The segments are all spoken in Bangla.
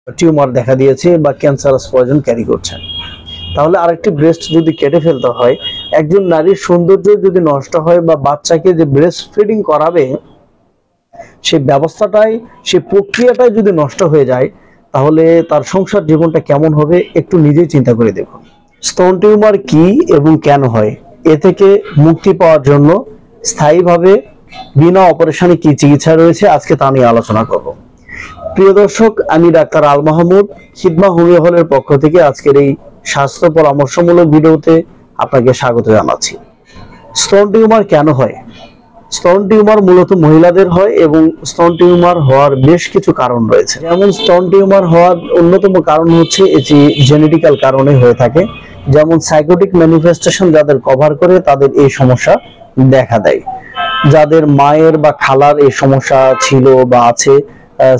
টিউমার দেখা দিয়েছে বা ক্যান্সারাস পয়জন ক্যারি করছেন, তাহলে আরেকটি ব্রেস্ট যদি কেটে ফেলতে হয়, একজন নারীর সৌন্দর্য যদি নষ্ট হয় বা বাচ্চাকে যে ব্রেস্ট ফিডিং করাবে সেই ব্যবস্থাটাই, সেই প্রক্রিয়াটাই যদি নষ্ট হয়ে যায়, তাহলে তার সংসার জীবনটা কেমন হবে একটু নিজেই চিন্তা করে দেখুন। স্তন টিউমার কি এবং কেন হয়, এ থেকে মুক্তি পাওয়ার জন্য স্থায়ীভাবে বিনা অপারেশনে কি চিকিৎসা রয়েছে, আজকে তা নিয়ে আলোচনা করব। প্রিয় দর্শক, আমি ডাক্তার আল মাহমুদ, খিদমা হোমিও হলের পক্ষ থেকে আজকের এই স্বাস্থ্য পরামর্শমূলক ভিডিওতে আপনাকে স্বাগত জানাচ্ছি। স্তন টিউমার কেন হয়? স্তন টিউমার মূলত মহিলাদের হয় এবং স্তন টিউমার হওয়ার বেশ কিছু কারণ রয়েছে। যেমন স্তন টিউমার হওয়ার অন্যতম কারণ হচ্ছে এটি জেনেটিক্যাল কারণে হয়ে থাকে। যেমন সাইকোটিক ম্যানিফেস্টেশন যাদের কভার করে তাদের এই সমস্যা দেখা দেয়। যাদের মায়ের বা খালার এই সমস্যা ছিল বা আছে,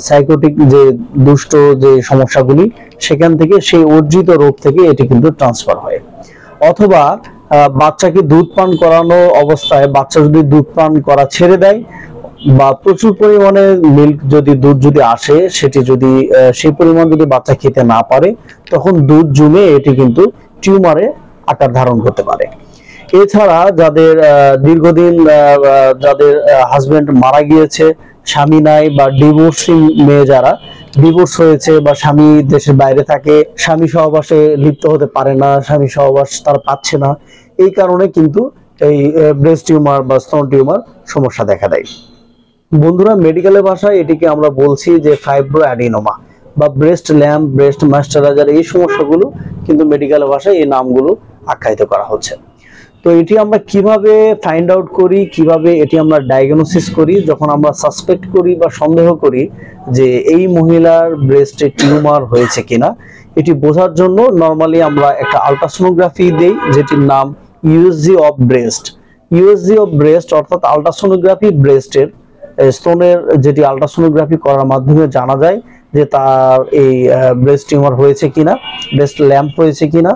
সাইকোটিক যে দুষ্ট যে সমস্যাগুলি, সেখান থেকে সেই অর্জিত রোগ থেকে এটি কিন্তু ট্রান্সফার হয়। অথবা বাচ্চাকে দুধ পান করানো অবস্থায় বাচ্চা যদি দুধ পান করা ছেড়ে দেয় বা প্রচুর পরিমাণে মিল্ক যদি দুধ যদি আসে, সেটি যদি সেই পরিমাণ যদি বাচ্চা খেতে না পারে, তখন দুধ জমে এটি কিন্তু টিউমারে আকার ধারণ করতে পারে। এছাড়া যাদের দীর্ঘদিন যাদের হাজবেন্ড মারা গিয়েছে, স্বামী নাই, বা ডিভোর্সিং মেয়ে যারা ডিভোর্স হয়েছে বা স্বামী দেশের বাইরে থাকে, স্বামী সহবাসে লিপ্ত হতে পারে না, স্বামী সহবাস তারা পাচ্ছে না, এই কারণে কিন্তু এই ব্রেস্ট টিউমার বা স্তন টিউমার সমস্যা দেখা দেয়। বন্ধুরা, মেডিকেলের ভাষায় এটিকে আমরা বলছি যে ফাইব্রো অ্যাডিনোমা বা ব্রেস্ট ল্যাম্প, ব্রেস্ট মাস্টারাইজার, এই সমস্যাগুলো কিন্তু মেডিকেলের ভাষায় এই নামগুলো আখ্যায়িত করা হচ্ছে। তো এটি আমরা কিভাবে ফাইন্ড আউট করি, কিভাবে এটি আমরা ডায়াগনোসিস করি? যখন আমরা সাসপেক্ট করি বা সন্দেহ করি যে এই মহিলার ব্রেস্টে টিউমার হয়েছে কিনা, এটি বোঝার জন্য নরমালি আমরা একটা আলট্রাসোনোগ্রাফি দেই, যেটির নাম USG of breast. USG of breast অর্থাৎ আলট্রাসোনোগ্রাফি ব্রেস্টের স্তনের, যেটি আলট্রাসোনোগ্রাফি করার মাধ্যমে জানা যায় যে তার এই ব্রেস্ট টিউমার হয়েছে কিনা, ব্রেস্ট ল্যাম্প হয়েছে কিনা,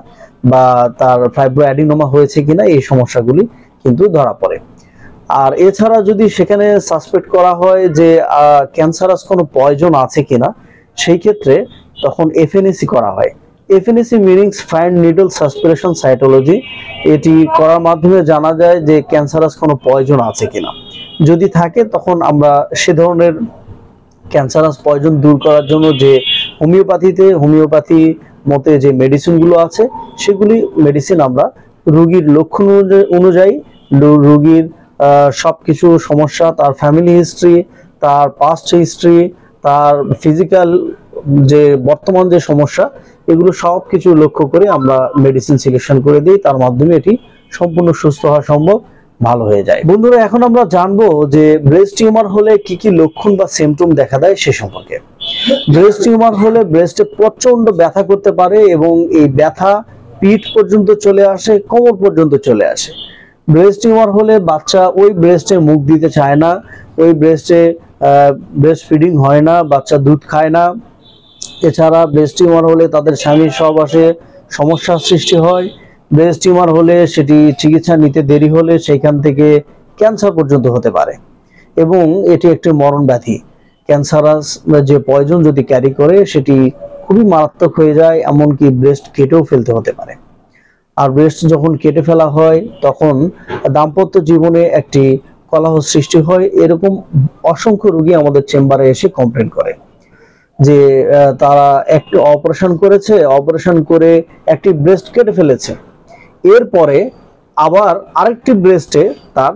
বা তার ফাইব্রো অ্যাডিনোমা হয়েছে কিনা, এই সমস্যাগুলি কিন্তু ধরা পড়ে। আর এছাড়া যদি সেখানে সাসপেক্ট করা হয় যে ক্যান্সারাস কোনো পয়জন আছে কিনা, সেই ক্ষেত্রে তখন এফএনএসি করা হয়। FNAC meanings fine needle aspiration cytology. এটি করার মাধ্যমে জানা যায় যে ক্যান্সারাস কোনো পয়জন আছে কিনা। যদি থাকে তখন আমরা সে ধরনের ক্যান্সারাস পয়জন দূর করার জন্য যে হোমিওপ্যাথি মতে যে মেডিসিনগুলো আছে, সেগুলি মেডিসিন আমরা রোগীর লক্ষণ অনুযায়ী, রোগীর সবকিছু সমস্যা, তার ফ্যামিলি হিস্ট্রি, তার পাস্ট হিস্ট্রি, তার ফিজিক্যাল যে বর্তমান যে সমস্যা, এগুলো সব কিছু লক্ষ্য করে আমরা মেডিসিন সিলেকশন করে দিই। তার মাধ্যমে এটি সম্পূর্ণ সুস্থ হওয়া সম্ভব, ভালো হয়ে যায়। বন্ধুরা, এখন আমরা জানবো যে ব্রেস্ট টিউমার হলে কি কি লক্ষণ বা সিমটম দেখা দেয় সে সম্পর্কে। ব্রেস্ট টিউমার হলে ব্রেস্টে প্রচন্ড ব্যথা করতে পারে এবং এই ব্যথা পিঠ পর্যন্ত চলে আসে, কোমর পর্যন্ত চলে আসে। ব্রেস্ট টিউমার হলে বাচ্চা ওই ব্রেস্টে মুখ দিতে চায় না, ওই ব্রেস্টে ব্রেস্ট ফিডিং হয় না, বাচ্চা দুধ খায় না। এছাড়া ব্রেস্ট টিউমার হলে তাদের স্বামীর সহবাসে সমস্যার সৃষ্টি হয়। ব্রেস্ট টিউমার হলে সেটি চিকিৎসা নিতে দেরি হলে সেখান থেকে ক্যান্সার পর্যন্ত হতে পারে এবং এটি একটি মরণ ব্যাধি। ক্যান্সারাস যে পয়জন যদি ক্যারি করে, সেটি খুবই মারাত্মক হয়ে যায়, এমনকি ব্রেস্ট কেটেও ফেলতে হতে পারে। আর ব্রেস্ট যখন কেটে ফেলা হয়, তখন দাম্পত্য জীবনে একটি কলহ সৃষ্টি হয়। এরকম অসংখ্য রোগী আমাদের চেম্বারে এসে কমপ্লেন করে যে তারা একটি অপারেশন করেছে, অপারেশন করে একটি ব্রেস্ট কেটে ফেলেছে, এরপরে আবার আরেকটি ব্রেস্টে তার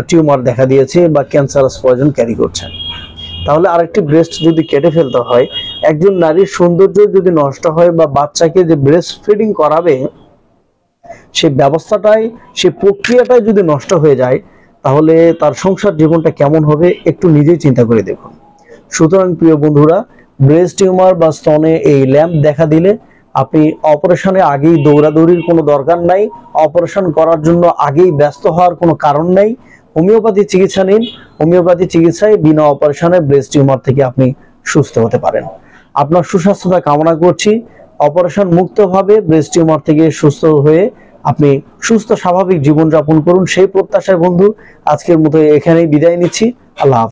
টিউমার দেখা দিয়েছে বা ক্যান্সারাস পয়জন ক্যারি করছেন। তাহলে আরেকটি ব্রেস্ট যদি কেটে ফেলতে হয়, একজন নারীর সৌন্দর্য যদি নষ্ট হয় বা বাচ্চাকে যে ব্রেস্ট ফিডিং করাবে সেই ব্যবস্থাটাই, সেই প্রক্রিয়াটাই যদি নষ্ট হয়ে যায়, তাহলে তার সংসার জীবনটা কেমন হবে একটু নিজেই চিন্তা করে দেখুন। সুতরাং প্রিয় বন্ধুরা, ব্রেস্ট টিউমার বা স্তনে এই ল্যাম্প দেখা দিলে আপনি অপারেশনে আগেই দৌড়াদৌড়ির কোনো দরকার নাই, অপারেশন করার জন্য আগেই ব্যস্ত হওয়ার কোনো কারণ নেই। হোমিওপ্যাথি চিকিৎসা নিন, হোমিওপ্যাথি চিকিৎসায় বিনা অপারেশনে ব্রেস্ট টিউমার থেকে আপনি সুস্থ হতে পারেন। আপনার সুস্বাস্থ্যতা কামনা করছি। অপারেশন মুক্তভাবে ব্রেস্ট টিউমার থেকে সুস্থ হয়ে আপনি সুস্থ স্বাভাবিক জীবনযাপন করুন, সেই প্রত্যাশায় বন্ধু আজকের মতো এখানেই বিদায় নিচ্ছি। আল্লাহ হাফেজ।